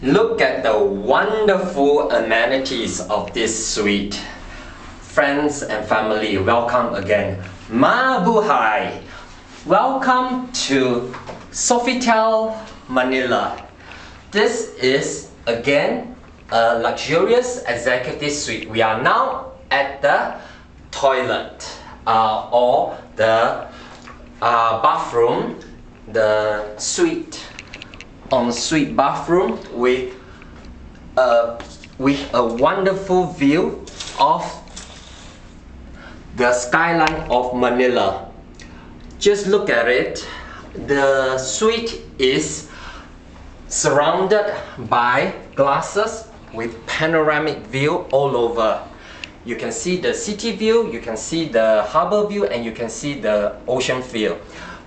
Look at the wonderful amenities of this suite. Friends and family, welcome again. Mabuhay! Welcome to Sofitel Manila. This is again a luxurious executive suite. We are now at the toilet or the bathroom, the suite ensuite bathroom with a wonderful view of the skyline of Manila. Just look at it. The suite is surrounded by glasses with panoramic view all over. You can see the city view, you can see the harbor view, and you can see the ocean view.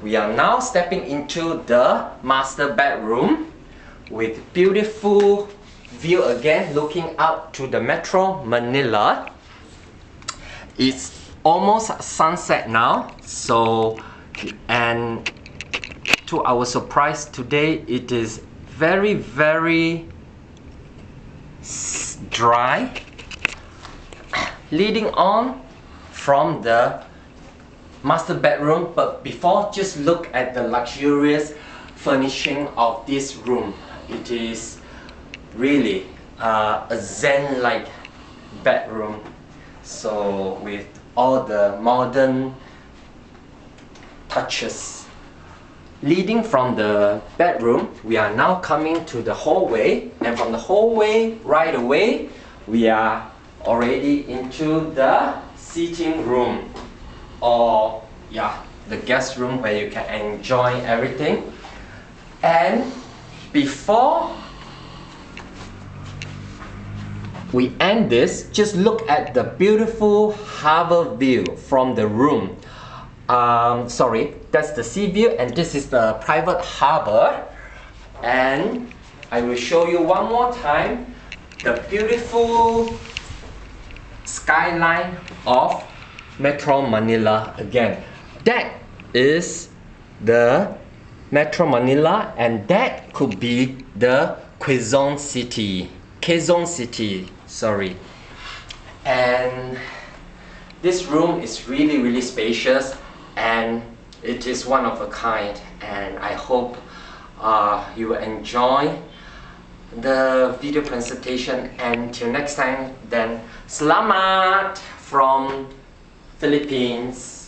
We are now stepping into the master bedroom with beautiful view again, looking out to the Metro Manila. It's almost sunset now, and to our surprise today, it is very dry, leading on from the master bedroom. But before, just look at the luxurious furnishing of this room. It is really a zen-like bedroom, so with all the modern touches. Leading from the bedroom, we are now coming to the hallway, and from the hallway right away we are already into the seating room, or the guest room, where you can enjoy everything. And before we end this, just look at the beautiful harbor view from the room. Sorry, that's the sea view, and this is the private harbor. And I will show you one more time the beautiful skyline of Metro Manila again. That is the Metro Manila, and that could be the Quezon City, sorry. And this room is really spacious, and it is one of a kind, and I hope you will enjoy the video presentation. Until next time, then, Selamat from Philippines.